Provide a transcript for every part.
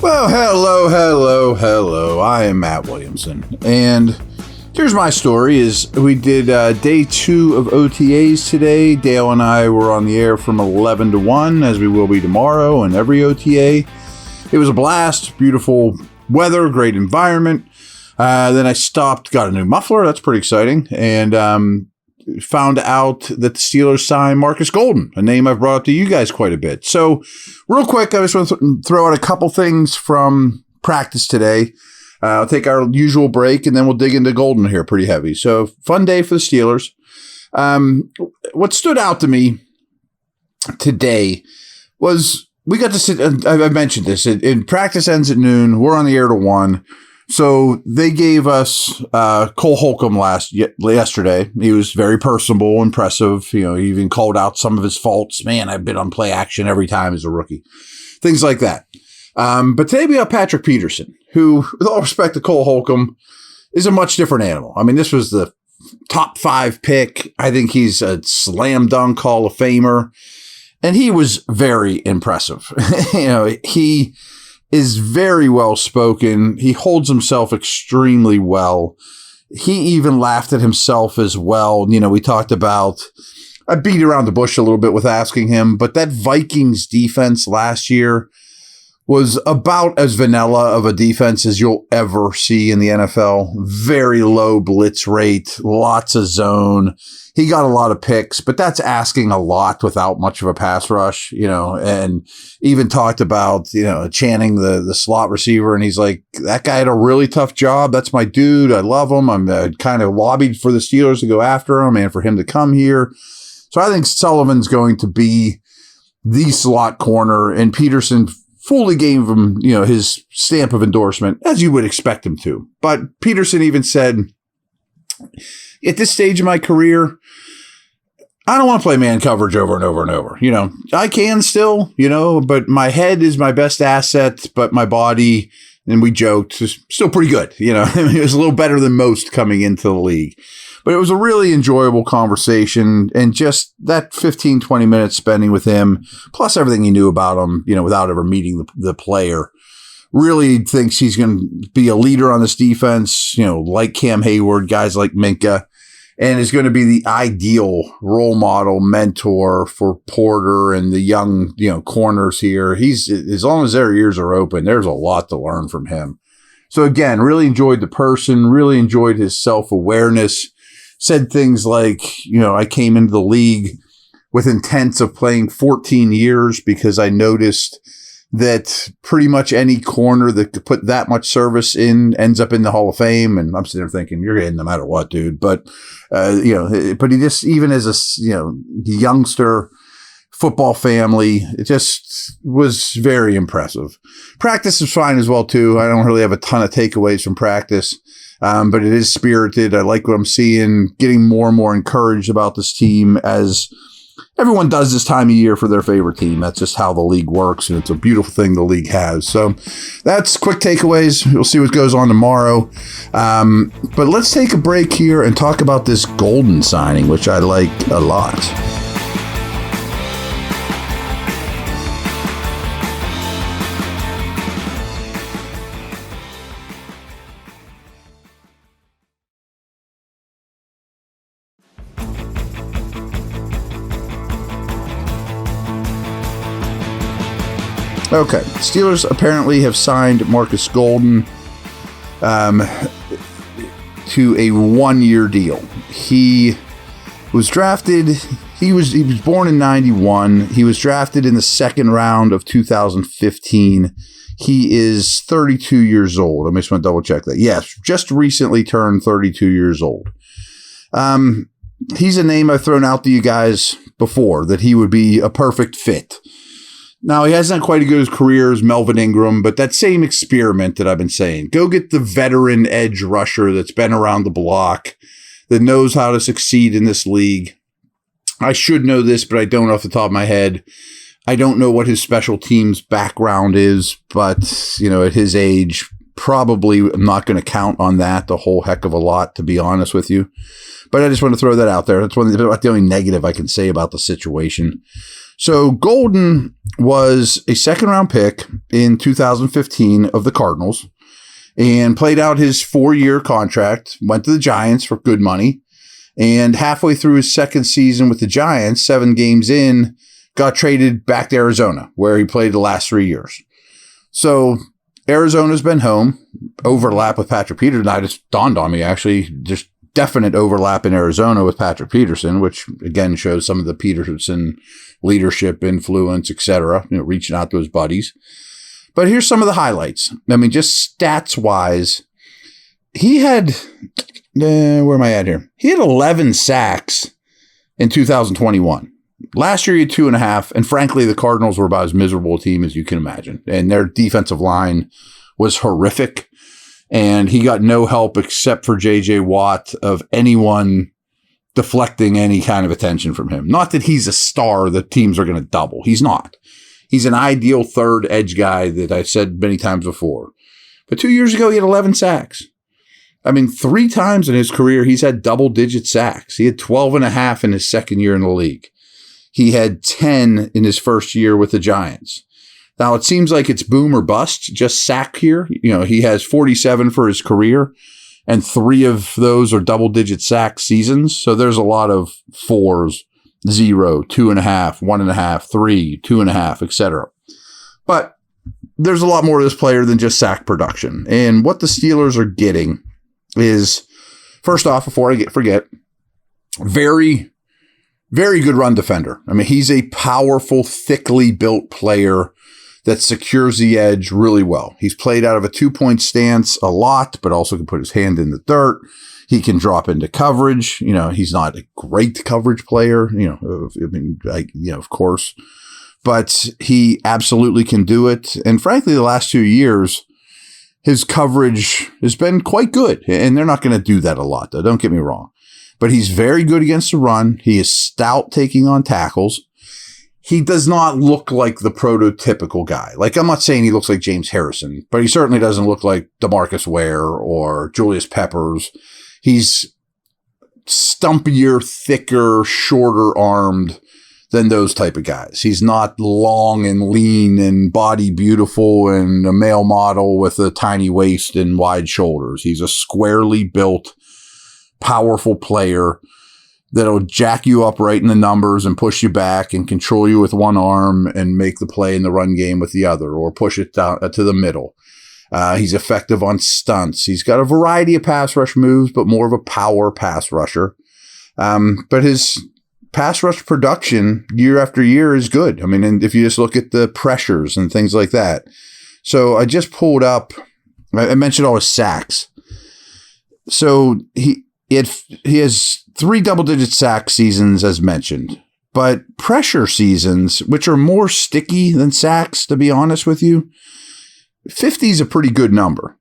Well, hello. I am Matt Williamson, and here's my story. Is we did day 2 of OTAs today. Dale and I were on the air from 11 to 1, as we will be tomorrow and every OTA. It was a blast, beautiful weather, great environment. Then I stopped, got a new muffler. That's pretty exciting, and found out that the Steelers signed Markus Golden, a name I've brought up to you guys quite a bit. So real quick, I just want to throw out a couple things from practice today. I'll take our usual break, and then we'll dig into Golden here pretty heavy. So fun day for the Steelers. What stood out to me today was we got to sit, I mentioned this, in practice ends at noon. We're on the air to 1. So they gave us Cole Holcomb yesterday. He was very personable, impressive. You know, he even called out some of his faults. Man, I've been on play action every time as a rookie. Things like that. But today we have Patrick Peterson, who, with all respect to Cole Holcomb, is a much different animal. I mean, this was the top 5 pick. I think he's a slam dunk Hall of Famer. And he was very impressive. You know, he is very well spoken. He holds himself extremely well. He even laughed at himself as well. You know, we talked about, I beat around the bush a little bit with asking him, but that Vikings defense last year was about as vanilla of a defense as you'll ever see in the NFL. Very low blitz rate, lots of zone. He got a lot of picks, but that's asking a lot without much of a pass rush, you know, and even talked about, you know, Channing, the slot receiver. And he's like, that guy had a really tough job. That's my dude. I love him. I'm kind of lobbied for the Steelers to go after him and for him to come here. So I think Sullivan's going to be the slot corner, and Peterson fully gave him, you know, his stamp of endorsement, as you would expect him to. But Peterson even said, at this stage of my career, I don't want to play man coverage over and over and over. You know, I can still, you know, but my head is my best asset, but my body, and we joked, is still pretty good. You know, I mean, it was a little better than most coming into the league. But it was a really enjoyable conversation, and just that 15, 20 minutes spending with him, plus everything he knew about him, you know, without ever meeting the player, really thinks he's going to be a leader on this defense, you know, like Cam Hayward, guys like Minka, and is going to be the ideal role model mentor for Porter and the young, you know, corners here. He's, as long as their ears are open, there's a lot to learn from him. So again, really enjoyed the person, really enjoyed his self-awareness. Said things like, you know, I came into the league with intents of playing 14 years because I noticed that pretty much any corner that could put that much service in ends up in the Hall of Fame. And I'm sitting there thinking, you're in no matter what, dude. But, you know, but he just, even as a, you know, youngster football family, it just was very impressive. Practice is fine as well, too. I don't really have a ton of takeaways from practice. But it is spirited. I like what I'm seeing, getting more and more encouraged about this team, as everyone does this time of year for their favorite team. That's just how the league works, and it's a beautiful thing the league has. So that's quick takeaways. We'll see what goes on tomorrow. But let's take a break here and talk about this Golden signing, which I like a lot. Okay, Steelers apparently have signed Markus Golden to a 1-year deal. He was drafted, he was born in 91. He was drafted in the second round of 2015. He is 32 years old. I just want to double check that. Yes, just recently turned 32 years old. He's a name I've thrown out to you guys before, that he would be a perfect fit. Now, he hasn't quite as good as career as Melvin Ingram, but that same experiment that I've been saying, go get the veteran edge rusher that's been around the block, that knows how to succeed in this league. I should know this, but I don't off the top of my head. I don't know what his special teams background is, but, you know, at his age, probably I'm not going to count on that a whole heck of a lot, to be honest with you. But I just want to throw that out there. That's about the only negative I can say about the situation. So Golden was a second-round pick in 2015 of the Cardinals and played out his 4-year contract, went to the Giants for good money, and halfway through his second season with the Giants, 7 games in, got traded back to Arizona, where he played the last 3 years. So Arizona's been home. Overlap with Patrick Peterson. That just dawned on me, actually. Just definite overlap in Arizona with Patrick Peterson, which, again, shows some of the Peterson leadership, influence, etc., reaching out to his buddies. But here's some of the highlights. I mean, just stats-wise, he had, where am I at here? He had 11 sacks in 2021. Last year, he had 2.5, and frankly, the Cardinals were about as miserable a team as you can imagine. And their defensive line was horrific, and he got no help except for J.J. Watt of anyone deflecting any kind of attention from him. Not that he's a star that teams are going to double. He's not. He's an ideal third edge guy that I've said many times before. But 2 years ago, he had 11 sacks. I mean, 3 times in his career, he's had double-digit sacks. He had 12.5 in his second year in the league. He had 10 in his first year with the Giants. Now, it seems like it's boom or bust, just sack here. He has 47 for his career, and 3 of those are double-digit sack seasons. So there's a lot of 4s, 0, 2.5, 1.5, 3, 2.5, etc. But there's a lot more to this player than just sack production. And what the Steelers are getting is, first off, before I forget, very, very good run defender. I mean, he's a powerful, thickly built player that secures the edge really well. He's played out of a 2-point stance a lot, but also can put his hand in the dirt. He can drop into coverage. He's not a great coverage player, of course, but he absolutely can do it. And frankly, the last 2 years, his coverage has been quite good. And they're not going to do that a lot, though. Don't get me wrong. But he's very good against the run. He is stout taking on tackles. He does not look like the prototypical guy. Like, I'm not saying he looks like James Harrison, but he certainly doesn't look like DeMarcus Ware or Julius Peppers. He's stumpier, thicker, shorter armed than those type of guys. He's not long and lean and body beautiful and a male model with a tiny waist and wide shoulders. He's a squarely built, powerful player that'll jack you up right in the numbers and push you back and control you with one arm and make the play in the run game with the other, or push it down to the middle. He's effective on stunts. He's got a variety of pass rush moves, but more of a power pass rusher. But his pass rush production year after year is good. I mean, and if you just look at the pressures and things like that. So I just pulled up, I mentioned all his sacks. So he has 3 double-digit sack seasons, as mentioned, but pressure seasons, which are more sticky than sacks, to be honest with you, 50 is a pretty good number.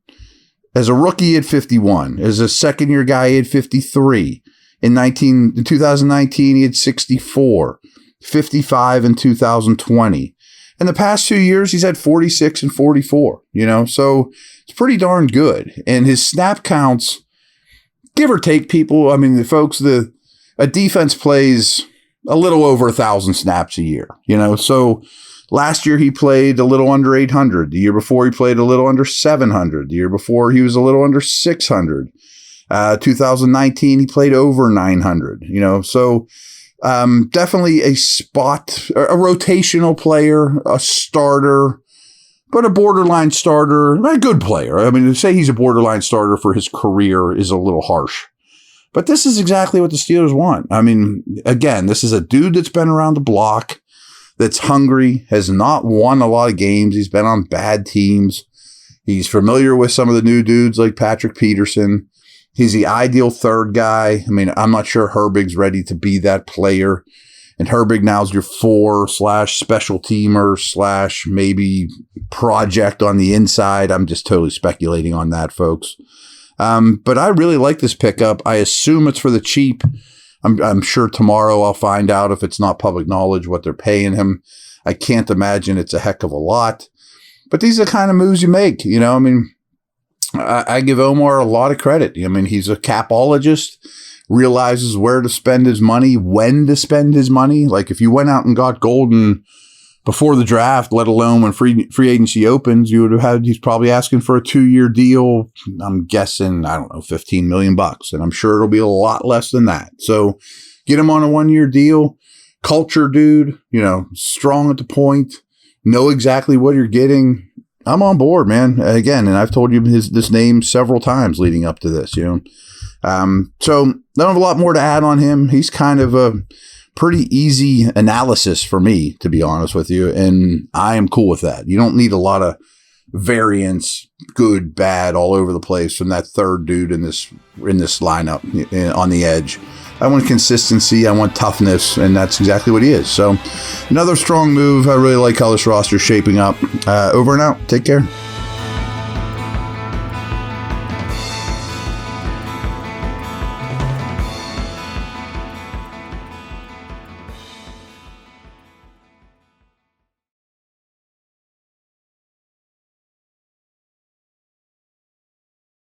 As a rookie, he had 51. As a second-year guy, he had 53. In 2019, he had 64, 55 in 2020. In the past 2 years, he's had 46 and 44, so it's pretty darn good. And his snap counts, give or take, people, I mean, a defense plays a little over 1,000 snaps a year, so last year he played a little under 800. The year before he played a little under 700. The year before he was a little under 600. 2019 he played over 900, so definitely a rotational player, a starter, but a borderline starter, a good player. I mean, to say he's a borderline starter for his career is a little harsh. But this is exactly what the Steelers want. I mean, again, this is a dude that's been around the block, that's hungry, has not won a lot of games. He's been on bad teams. He's familiar with some of the new dudes like Patrick Peterson. He's the ideal third guy. I mean, I'm not sure Herbig's ready to be that player. And Herbig now's your 4/special teamer / maybe project on the inside. I'm just totally speculating on that, folks. But I really like this pickup. I assume it's for the cheap. I'm sure tomorrow I'll find out, if it's not public knowledge, what they're paying him. I can't imagine it's a heck of a lot. But these are the kind of moves you make. I mean, I give Omar a lot of credit. I mean, he's a capologist. realizes where to spend his money, when to spend his money. Like if you went out and got Golden before the draft, let alone when free agency opens, you would have had, he's probably asking for a 2-year deal. I'm guessing, I don't know, $15 million. And I'm sure it'll be a lot less than that. So get him on a 1-year deal. Culture dude, strong at the point, know exactly what you're getting. I'm on board, man. Again, and I've told you this name several times leading up to this, So I don't have a lot more to add on him. He's kind of a pretty easy analysis for me, to be honest with you. And I am cool with that. You don't need a lot of variance, good, bad, all over the place from that third dude in this lineup on the edge. I want consistency. I want toughness. And that's exactly what he is. So another strong move. I really like how this roster is shaping up. Over and out. Take care.